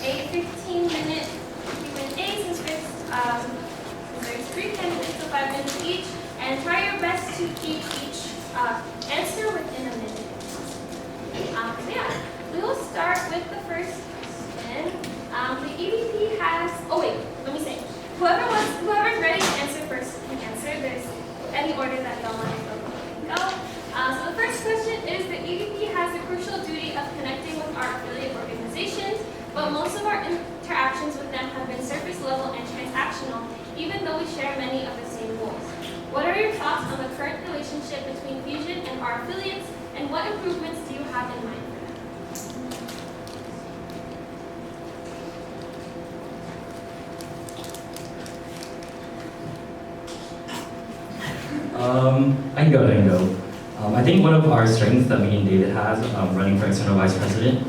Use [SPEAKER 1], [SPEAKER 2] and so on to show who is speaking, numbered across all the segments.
[SPEAKER 1] a 15-minute Q&A since there's 3 candidates, so 5 minutes each, and try your best to keep each answer within a minute. So yeah, we will start with the first question. The EVP has, let me say, whoever's ready to answer first can answer. There's any order that y'all want to go. So the first question is, the EVP has the crucial duty of connecting with our affiliate organizations, but most of our interactions with them have been surface level and transactional, even though we share many of the same goals. What are your thoughts on the current relationship between Fusion and our affiliates, and what improvements do you have in mind for them?
[SPEAKER 2] I can go. I think one of our strengths that me and David has running for external vice president,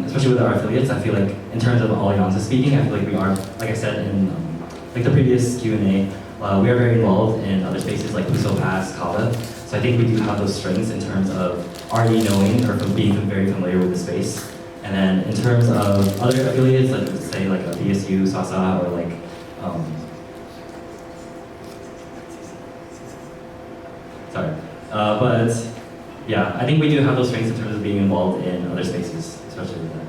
[SPEAKER 2] especially with our affiliates, I feel like in terms of Alianza speaking, I feel like we are, like I said in like the previous Q&A, we are very involved in other spaces like Puso Pass, Kava. So I think we do have those strengths in terms of already knowing or from being very familiar with the space. And then in terms of other affiliates, like let's say like a BSU, Sasa, or like but yeah, I think we do have those strengths in terms of being involved in other spaces, especially with that.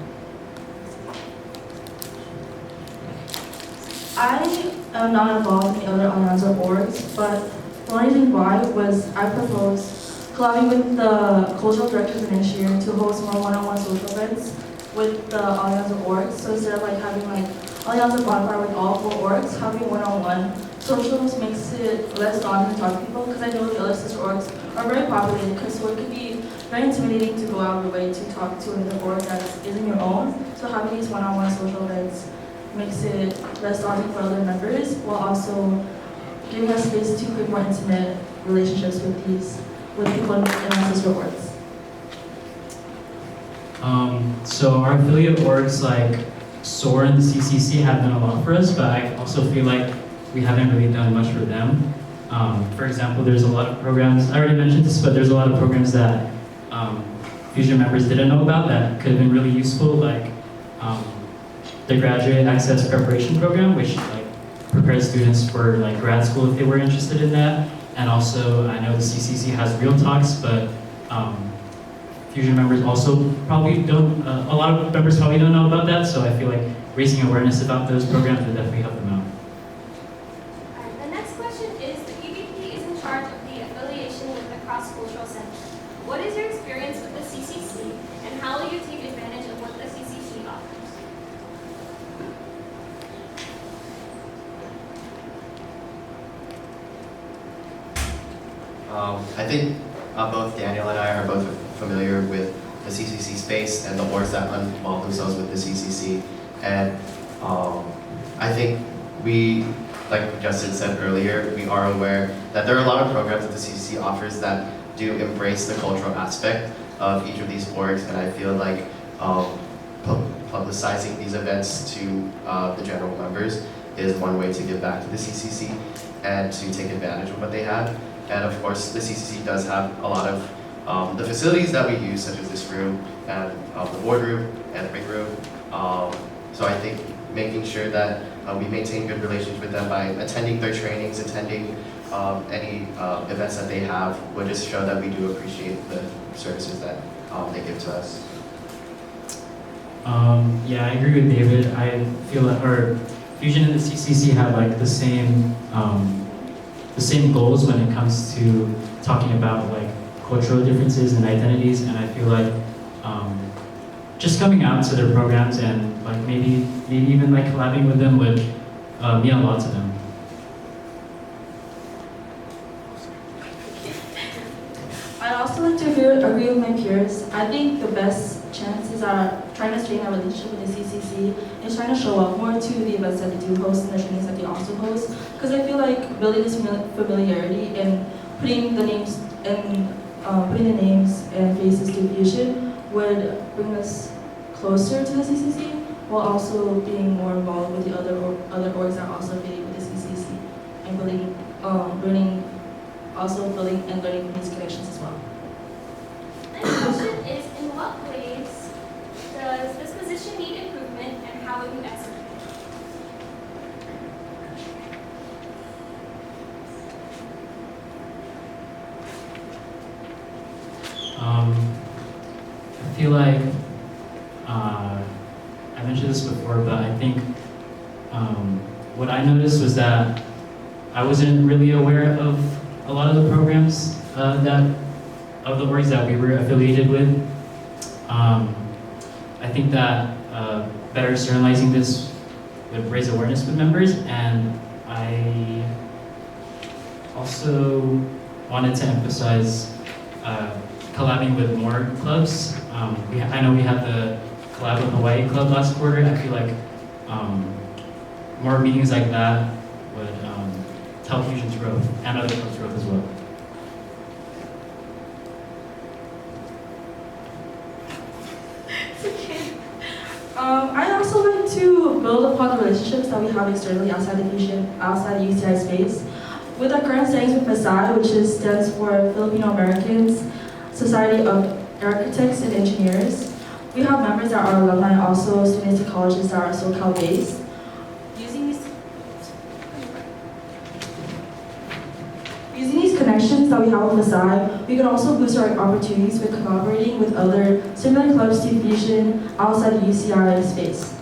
[SPEAKER 3] I am not involved in the other Alianza boards, but the only reason why was I proposed collabing with the cultural directors of next year to host more one-on-one social events with the Alianza orgs. So instead of like having like Alianza bonfire with all 4 orgs, having one-on-one socials makes it less daunting to talk to people, because I know the other sister orgs are very populated, because so it can be very intimidating to go out of your way to talk to another org that isn't your own. So having these one-on-one social events makes it less daunting for other members, while also giving us space to create more intimate relationships with people in our sister orgs.
[SPEAKER 4] So our affiliate orgs like SOAR and the CCC have done a lot for us, but I also feel like we haven't really done much for them. For example, there's a lot of programs, I already mentioned this, but there's a lot of programs that Fusion members didn't know about that could have been really useful, like the Graduate Access Preparation Program, which like prepares students for like grad school if they were interested in that. And also, I know the CCC has Real Talks, but Fusion members also probably don't, a lot of members probably don't know about that, so I feel like raising awareness about those programs would definitely help them out.
[SPEAKER 1] The next question is, the EVP is in charge of the affiliation with the Cross-Cultural Center. What is your experience with the CCC, and how will you take advantage of what the CCC offers?
[SPEAKER 5] I think both Daniel and I are both familiar with the CCC space and the orgs that involve themselves with the CCC. And I think we, like Justin said earlier, we are aware that there are a lot of programs that the CCC offers that do embrace the cultural aspect of each of these orgs, and I feel like publicizing these events to the general members is one way to give back to the CCC and to take advantage of what they have. And of course, the CCC does have a lot of the facilities that we use, such as this room and the boardroom and the big room. So I think making sure that we maintain good relations with them by attending their trainings, attending any events that they have, would just show that we do appreciate the services that they give to us.
[SPEAKER 4] Yeah, I agree with David. I feel that our Fusion and the CCC have like the same goals when it comes to talking about like cultural differences and identities, and I feel like just coming out to their programs and like maybe even like collabing with them would mean a lot to them.
[SPEAKER 3] I'd also like to agree with my peers. I think the best chances are trying to strengthen our relationship with the CCC is trying to show up more to the events that they do host and the trainings that they also host. Because I feel like building this familiarity and putting the names and faces to Fusion would bring us closer to the CCC, while also being more involved with the other orgs that are also affiliated with the CCC, and building and learning these connections as well.
[SPEAKER 1] Next question is, in what ways does this position need improvement, and how would
[SPEAKER 4] I feel like I mentioned this before, but I think what I noticed was that I wasn't really aware of a lot of the programs of the orgs that we were affiliated with. I think that better externalizing this would raise awareness with members, and I also wanted to emphasize collabing with more clubs. I know we had the collab with Hawaii Club last quarter. I feel like more meetings like that would help Fusion's growth and other clubs' growth as well.
[SPEAKER 3] I'd also like to build upon the relationships that we have externally outside the Fusion, outside the UCI space. With our current settings with PASAI, which stands for Filipino Americans Society of Architects and Engineers, we have members that are alumni and also students in colleges that are SoCal based. Using these connections that we have with PASAI, we can also boost our opportunities with collaborating with other similar clubs to Fusion outside the UCI space.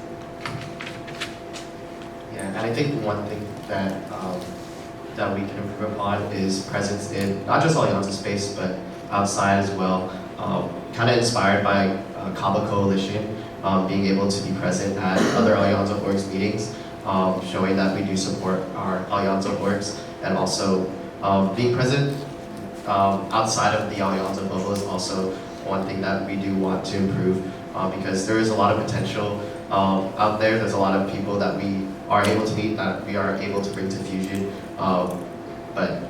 [SPEAKER 5] Yeah, and I think one thing that that we can improve upon is presence in not just Alianza space, but outside as well. Kind of inspired by Kaba Coalition, being able to be present at other Alianza orgs meetings, showing that we do support our Alianza orgs, and also being present outside of the Alianza bubble is also one thing that we do want to improve, because there is a lot of potential out there. There's a lot of people that we are able to meet, that we are able to bring to Fusion, but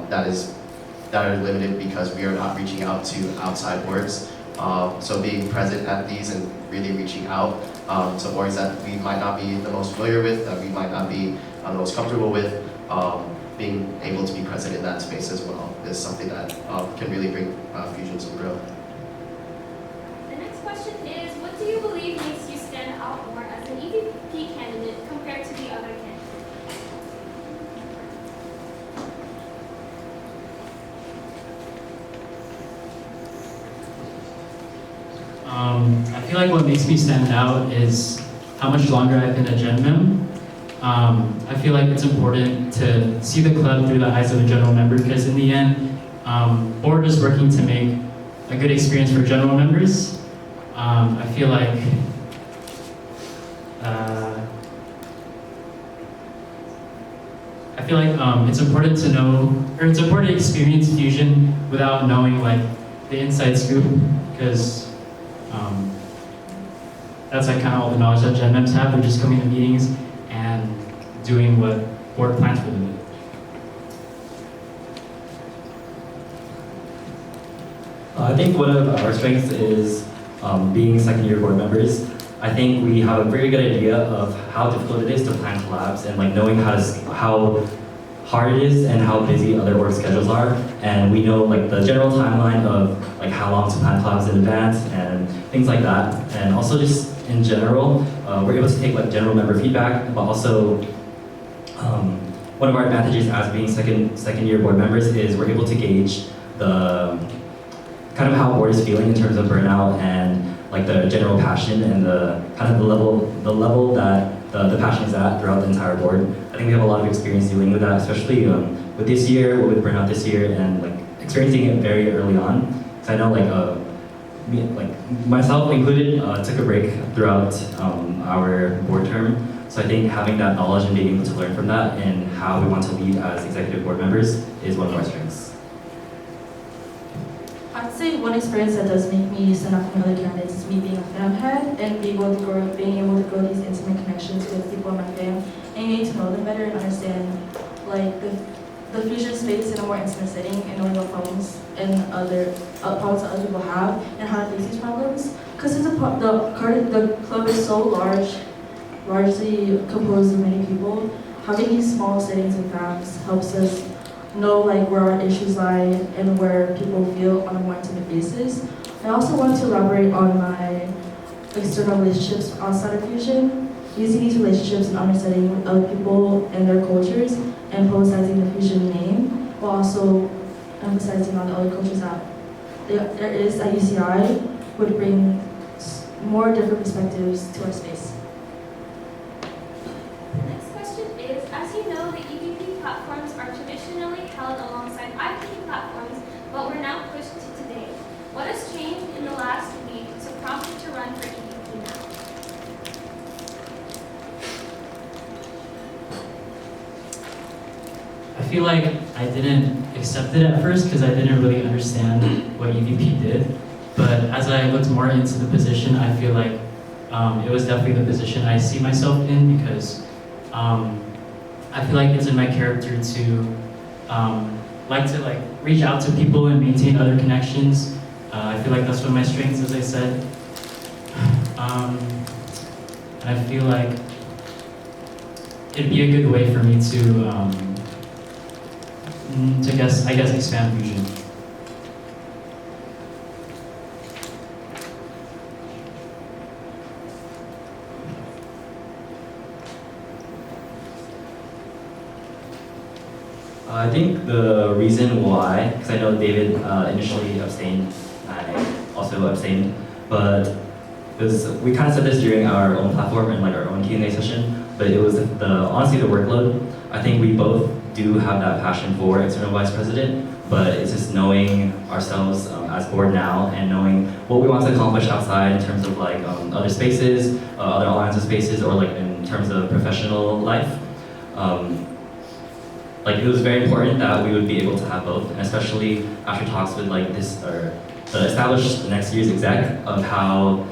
[SPEAKER 5] that are limited because we are not reaching out to outside orgs. So being present at these and really reaching out to orgs that we might not be the most familiar with, that we might not be the most comfortable with, being able to be present in that space as well is something that can really bring Fusion some growth.
[SPEAKER 1] The next question is, what do you believe makes you stand out more as an EVP candidate compared to the other candidates?
[SPEAKER 4] I feel like what makes me stand out is how much longer I've been a Gen Mem. I feel like it's important to see the club through the eyes of a general member, because in the end, board is working to make a good experience for general members. I feel like it's important to know, or it's important to experience Fusion without knowing like the inside scoop, because that's like kind of all the knowledge that Gen Mems have. They're just coming to meetings and doing what board plans for them.
[SPEAKER 2] I think one of our strengths is being second-year board members. I think we have a very good idea of how difficult it is to plan collabs, and like knowing how hard it is and how busy other work schedules are. And we know like the general timeline of like how long to plan collabs in advance and things like that. And also just in general, we're able to take like general member feedback, but also one of our advantages as being second-year board members is we're able to gauge the kind of how board is feeling in terms of burnout and like the general passion and the kind of the level that the passion is at throughout the entire board. I think we have a lot of experience dealing with that, especially with this year, with burnout this year, and like experiencing it very early on. Because I know like myself included took a break throughout our board term. So I think having that knowledge and being able to learn from that and how we want to lead as executive board members is one of our strengths.
[SPEAKER 3] I'd say one experience that does make me stand out from other candidates is me being a fam head and being able to grow these intimate connections with people in my fam and getting to know them better and understand like the Fusion space in a more intimate setting and knowing what problems and problems that other people have and how to face these problems. Because since the club is so largely composed of many people, having these small settings and fams helps us know like where our issues lie and where people feel on a more intimate basis. I also want to elaborate on my external relationships outside of Fusion, using these relationships and understanding other people and their cultures and publicizing the Fusion name, while also emphasizing on the other cultures that there is at UCI would bring more different perspectives to our space.
[SPEAKER 1] The next question is, as you know, the EVP platforms are traditionally held alongside IPT platforms, but we're now pushed to today. What has changed in the last week to prompt you to run for EVP now?
[SPEAKER 4] I feel like I didn't accept it at first because I didn't really understand what EVP did. But as I looked more into the position, I feel like it was definitely the position I see myself in because I feel like it's in my character to like to reach out to people and maintain other connections. I feel like that's one of my strengths, as I said. And I feel like it'd be a good way for me to I guess expand Fusion.
[SPEAKER 2] I think the reason why, because I know David initially abstained, I also abstained, but we kind of said this during our own platform and our own Q&A session, but it was honestly the workload. I think we both do have that passion for external vice president, but it's just knowing ourselves as board now and knowing what we want to accomplish outside in terms of other spaces, other alliance spaces, or in terms of professional life. It was very important that we would be able to have both, and especially after talks with the established next year's exec of how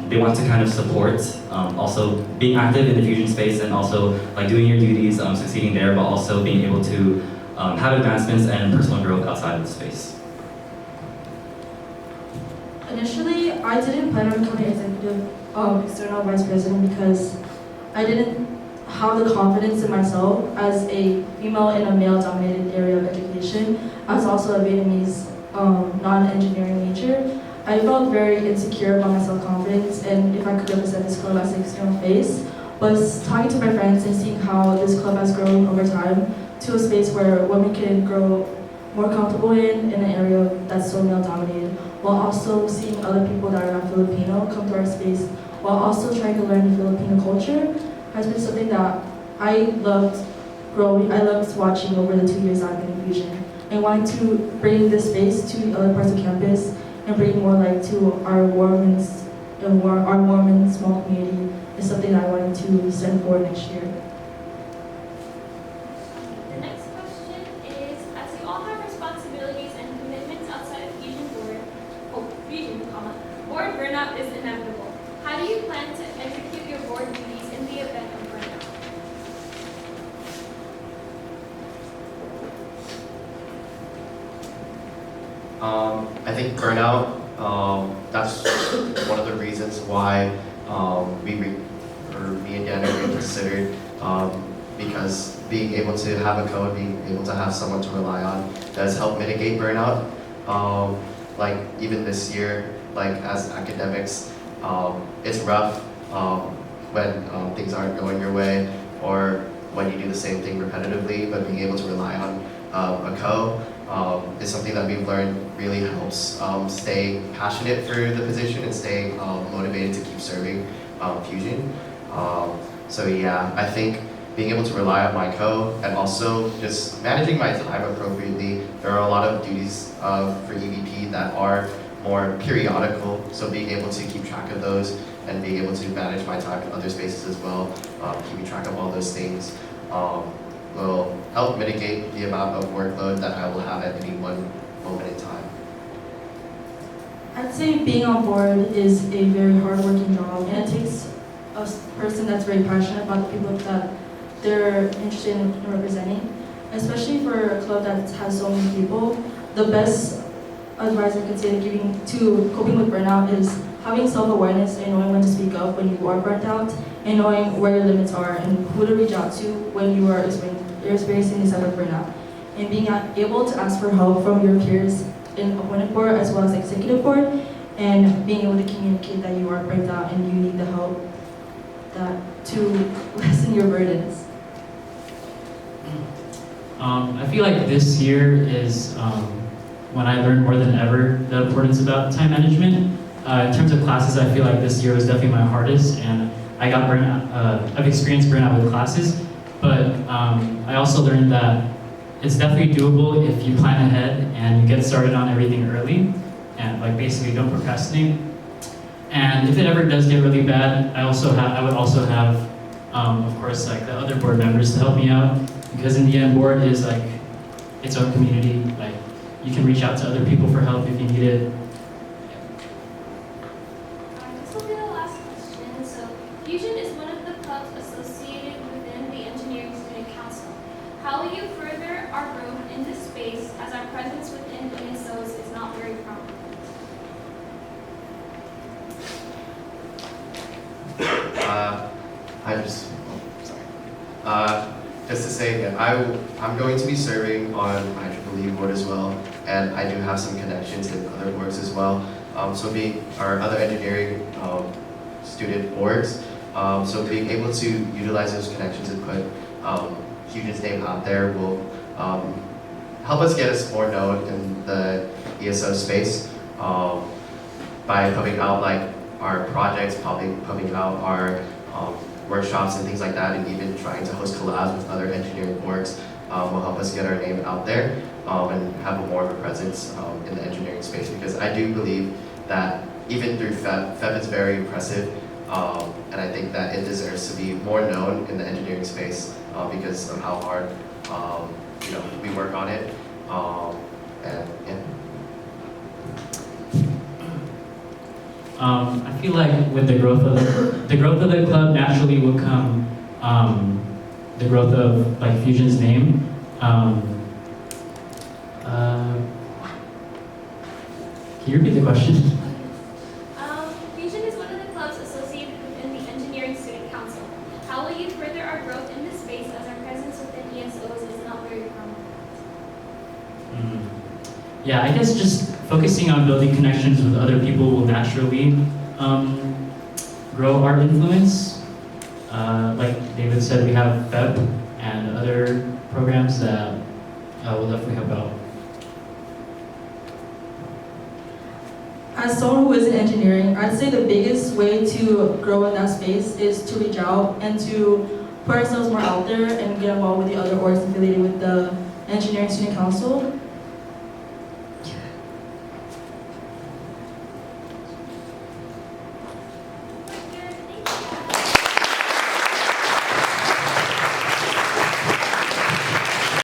[SPEAKER 2] they want to kind of support also being active in the Fusion space and also doing your duties, succeeding there, but also being able to have advancements and personal growth outside of the space.
[SPEAKER 3] Initially, I didn't plan on becoming external vice president because I didn't have the confidence in myself as a female in a male-dominated area of education, as also a Vietnamese non-engineering major. I felt very insecure about my self-confidence and if I could represent this club as an external face. But talking to my friends and seeing how this club has grown over time to a space where women can grow more comfortable in an area that's so male-dominated, while also seeing other people that are not Filipino come to our space, while also trying to learn the Filipino culture, has been something that I loved growing. I loved watching over the 2 years I've been in Fusion, and wanting to bring this space to the other parts of campus and bring more light to our Mormon small community is something that I wanted to send forward next year.
[SPEAKER 1] The next question is, as you all have responsibilities and commitments outside of Fusion, board burnout is inevitable. How do you plan to execute your board duties in the event of burnout?
[SPEAKER 5] I think burnout, that's one of the reasons why me and Dan are reconsidered, because being able to have a code, being able to have someone to rely on does help mitigate burnout. Even this year, as academics, it's rough when things aren't going your way or when you do the same thing repetitively, but being able to rely on a co is something that we've learned really helps stay passionate for the position and stay motivated to keep serving Fusion. So yeah, I think being able to rely on my co and also just managing my time appropriately. There are a lot of duties for EVP that are more periodical, so being able to keep track of those and being able to manage my time in other spaces as well, keeping track of all those things will help mitigate the amount of workload that I will have at any one moment in time.
[SPEAKER 3] I'd say being on board is a very hard-working job, and it takes a person that's very passionate about the people that they're interested in representing. Especially for a club that has so many people, the best advice I could say to coping with burnout is having self-awareness and knowing when to speak up when you are burnt out, and knowing where your limits are and who to reach out to when you are experiencing this type of burnout. And being able to ask for help from your peers in appointed board as well as executive board, and being able to communicate that you are burnt out and you need the help to lessen your burdens.
[SPEAKER 4] I feel like this year is when I learned more than ever the importance about time management. In terms of classes, I feel like this year was definitely my hardest, and I got burnout. I've experienced burnout with classes, but I also learned that it's definitely doable if you plan ahead and you get started on everything early, and like basically don't procrastinate. And if it ever does get really bad, I would also have, of course, like the other board members to help me out, because in the end, board is like its own community. Like you can reach out to other people for help if you need it.
[SPEAKER 1] This will be the last question. So, Fusion is one of the clubs associated within the Engineering Student Council. How will you further our growth in this space as our presence within ESOs is not very prominent?
[SPEAKER 5] Just to say that I'm going to be serving on IEEE board as well, and I do have some connections in other boards as well. So being our other engineering student boards, so being able to utilize those connections and put Fusion's name out there will help us get us more known in the ESO space by putting out like our projects, probably putting out our workshops and things like that, and even trying to host collabs with other engineering orgs will help us get our name out there and have more of a presence in the engineering space, because I do believe that even through FEP is very impressive, and I think that it deserves to be more known in the engineering space because of how hard we work on it, and yeah.
[SPEAKER 4] I feel like with the growth of the club, naturally will come the growth of like Fusion's name. Can you repeat the question?
[SPEAKER 1] Fusion is one of the clubs associated within the Engineering Student Council. How will you further our growth in this space as our presence within ESOs is not very prominent?
[SPEAKER 4] Yeah, I guess just focusing on building connections with other people will naturally grow our influence. Like David said, we have FEP and other programs that will definitely help out.
[SPEAKER 3] As someone who is in engineering, I'd say the biggest way to grow in that space is to reach out and to put ourselves more out there and get involved with the other orgs affiliated with the Engineering Student Council.